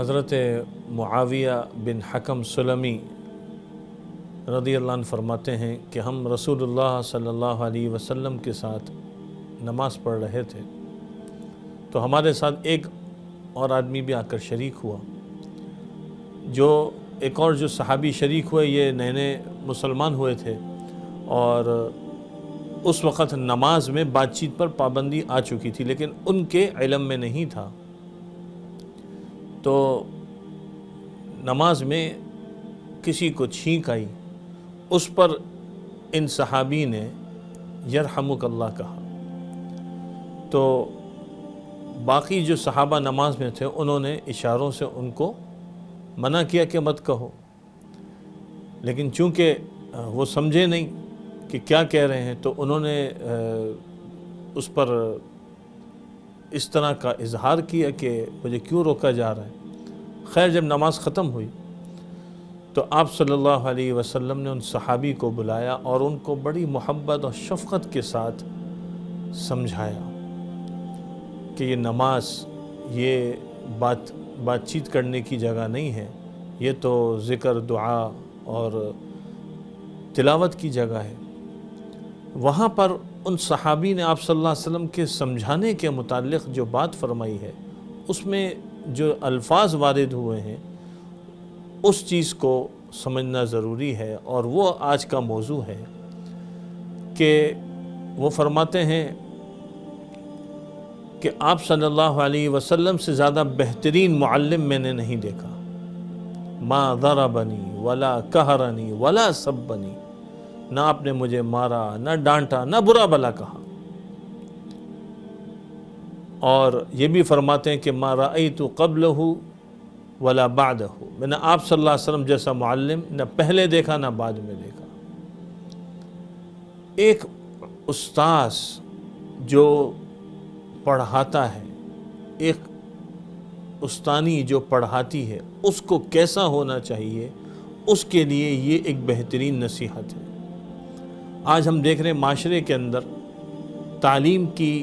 حضرت معاویہ بن حکم سلمی رضی اللہ عنہ فرماتے ہیں کہ ہم رسول اللہ صلی اللہ علیہ وسلم کے ساتھ نماز پڑھ رہے تھے تو ہمارے ساتھ ایک اور آدمی بھی آ کر شریک ہوا. ایک اور جو صحابی شریک ہوئے یہ نئے نئے مسلمان ہوئے تھے اور اس وقت نماز میں بات چیت پر پابندی آ چکی تھی لیکن ان کے علم میں نہیں تھا. تو نماز میں کسی کو چھینک آئی، اس پر ان صحابی نے یرحمک اللہ کہا. تو باقی جو صحابہ نماز میں تھے انہوں نے اشاروں سے ان کو منع کیا کہ مت کہو، لیکن چونکہ وہ سمجھے نہیں کہ کیا کہہ رہے ہیں تو انہوں نے اس پر اس طرح کا اظہار کیا کہ مجھے کیوں روکا جا رہا ہے. خیر جب نماز ختم ہوئی تو آپ صلی اللہ علیہ وسلم نے ان صحابی کو بلایا اور ان کو بڑی محبت اور شفقت کے ساتھ سمجھایا کہ یہ نماز یہ بات چیت کرنے کی جگہ نہیں ہے، یہ تو ذکر، دعا اور تلاوت کی جگہ ہے. وہاں پر ان صحابی نے آپ صلی اللہ علیہ وسلم کے سمجھانے کے متعلق جو بات فرمائی ہے اس میں جو الفاظ وارد ہوئے ہیں اس چیز کو سمجھنا ضروری ہے، اور وہ آج کا موضوع ہے کہ وہ فرماتے ہیں کہ آپ صلی اللہ علیہ وسلم سے زیادہ بہترین معلم میں نے نہیں دیکھا. ما ضربنی ولا قہرنی ولا سبنی، نہ آپ نے مجھے مارا، نہ ڈانٹا، نہ برا بلا کہا. اور یہ بھی فرماتے ہیں کہ ما رأیت قبلہ ولا بعدہ، میں نے آپ صلی اللہ علیہ وسلم جیسا معلم نہ پہلے دیکھا نہ بعد میں دیکھا. ایک استاذ جو پڑھاتا ہے، ایک استانی جو پڑھاتی ہے، اس کو کیسا ہونا چاہیے، اس کے لیے یہ ایک بہترین نصیحت ہے. آج ہم دیکھ رہے ہیں معاشرے کے اندر تعلیم کی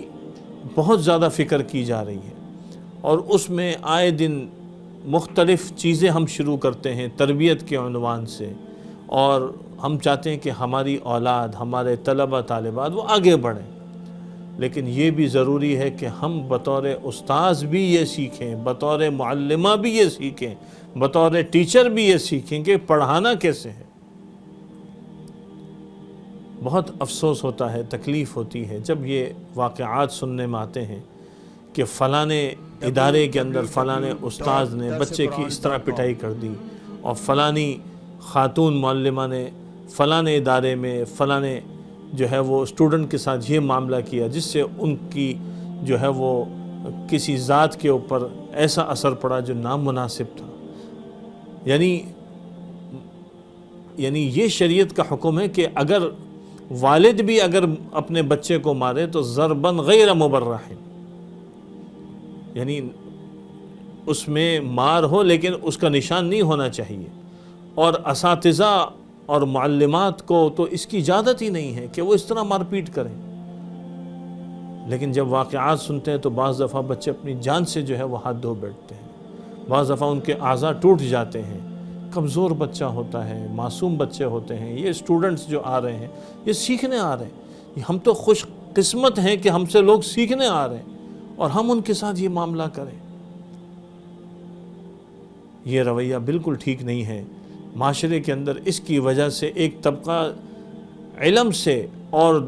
بہت زیادہ فکر کی جا رہی ہے اور اس میں آئے دن مختلف چیزیں ہم شروع کرتے ہیں تربیت کے عنوان سے، اور ہم چاہتے ہیں کہ ہماری اولاد، ہمارے طلبہ طالبات وہ آگے بڑھیں. لیکن یہ بھی ضروری ہے کہ ہم بطور استاذ بھی یہ سیکھیں، بطور معلمہ بھی یہ سیکھیں، بطور ٹیچر بھی یہ سیکھیں کہ پڑھانا کیسے ہے. بہت افسوس ہوتا ہے، تکلیف ہوتی ہے جب یہ واقعات سننے میں آتے ہیں کہ فلانے ادارے کے اندر فلانے استاذ نے بچے کی اس طرح پٹائی کر دی، اور فلانی خاتون معلمہ نے فلانے ادارے میں فلانے جو ہے وہ اسٹوڈنٹ کے ساتھ یہ معاملہ کیا جس سے ان کی جو ہے وہ کسی ذات کے اوپر ایسا اثر پڑا جو نامناسب تھا. یعنی یہ شریعت کا حکم ہے کہ اگر والد بھی اگر اپنے بچے کو مارے تو ضرباً غیر مبرح، یعنی اس میں مار ہو لیکن اس کا نشان نہیں ہونا چاہیے. اور اساتذہ اور معلمات کو تو اس کی اجازت ہی نہیں ہے کہ وہ اس طرح مار پیٹ کریں. لیکن جب واقعات سنتے ہیں تو بعض دفعہ بچے اپنی جان سے جو ہے وہ ہاتھ دھو بیٹھتے ہیں، بعض دفعہ ان کے اعضاء ٹوٹ جاتے ہیں. کمزور بچہ ہوتا ہے، معصوم بچے ہوتے ہیں. یہ اسٹوڈنٹس جو آ رہے ہیں یہ سیکھنے آ رہے ہیں. ہم تو خوش قسمت ہیں کہ ہم سے لوگ سیکھنے آ رہے ہیں اور ہم ان کے ساتھ یہ معاملہ کریں. یہ رویہ بالکل ٹھیک نہیں ہے. معاشرے کے اندر اس کی وجہ سے ایک طبقہ علم سے اور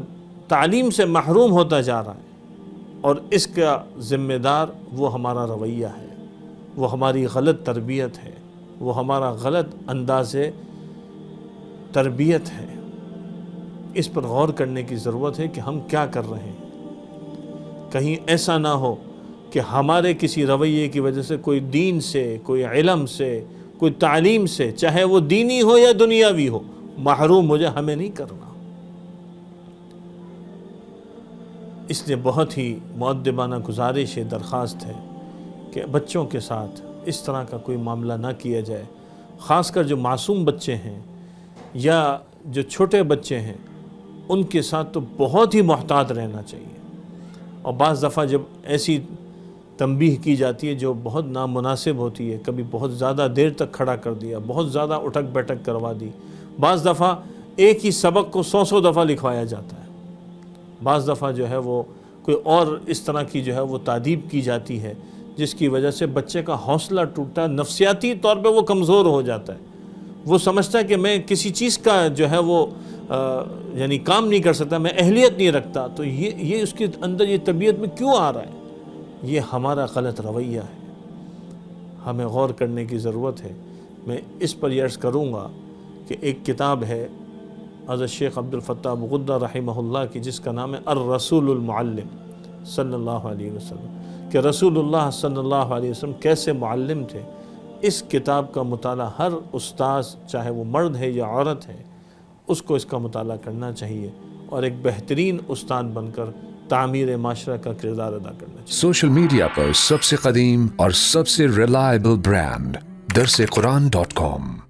تعلیم سے محروم ہوتا جا رہا ہے، اور اس کا ذمہ دار وہ ہمارا رویہ ہے، وہ ہماری غلط تربیت ہے، وہ ہمارا غلط انداز تربیت ہے. اس پر غور کرنے کی ضرورت ہے کہ ہم کیا کر رہے ہیں. کہیں ایسا نہ ہو کہ ہمارے کسی رویے کی وجہ سے کوئی دین سے، کوئی علم سے، کوئی تعلیم سے، چاہے وہ دینی ہو یا دنیاوی ہو، محروم ہو جائے. ہمیں نہیں کرنا. اس لیے بہت ہی مؤدبانہ گزارش ہے، درخواست ہے کہ بچوں کے ساتھ اس طرح کا کوئی معاملہ نہ کیا جائے. خاص کر جو معصوم بچے ہیں یا جو چھوٹے بچے ہیں ان کے ساتھ تو بہت ہی محتاط رہنا چاہیے. اور بعض دفعہ جب ایسی تنبیہ کی جاتی ہے جو بہت نامناسب ہوتی ہے، کبھی بہت زیادہ دیر تک کھڑا کر دیا، بہت زیادہ اٹھک بیٹھک کروا دی، بعض دفعہ ایک ہی سبق کو 100 دفعہ لکھوایا جاتا ہے، بعض دفعہ جو ہے وہ کوئی اور اس طرح کی جو ہے وہ تعدیب کی جاتی ہے جس کی وجہ سے بچے کا حوصلہ ٹوٹتا ہے، نفسیاتی طور پہ وہ کمزور ہو جاتا ہے، وہ سمجھتا ہے کہ میں کسی چیز کا جو ہے وہ یعنی کام نہیں کر سکتا، میں اہلیت نہیں رکھتا، تو یہ اس کے اندر یہ طبیعت میں کیوں آ رہا ہے؟ یہ ہمارا غلط رویہ ہے، ہمیں غور کرنے کی ضرورت ہے۔ میں اس پر یہ عرض کروں گا کہ ایک کتاب ہے حضرت شیخ عبد الفتاح ابو غدہ رحمہ اللہ کی، جس کا نام ہے الرسول المعلم صلی اللہ علیہ وسلم، کہ رسول اللہ صلی اللہ علیہ وسلم کیسے معلم تھے۔ اس کتاب کا مطالعہ ہر استاذ، چاہے وہ مرد ہے یا عورت ہے، اس کو اس کا مطالعہ کرنا چاہیے اور ایک بہترین استاد بن کر تعمیر معاشرہ کا کردار ادا کرنا چاہیے۔ سوشل میڈیا پر سب سے قدیم اور سب سے ریلائبل برانڈ درسقرآن.com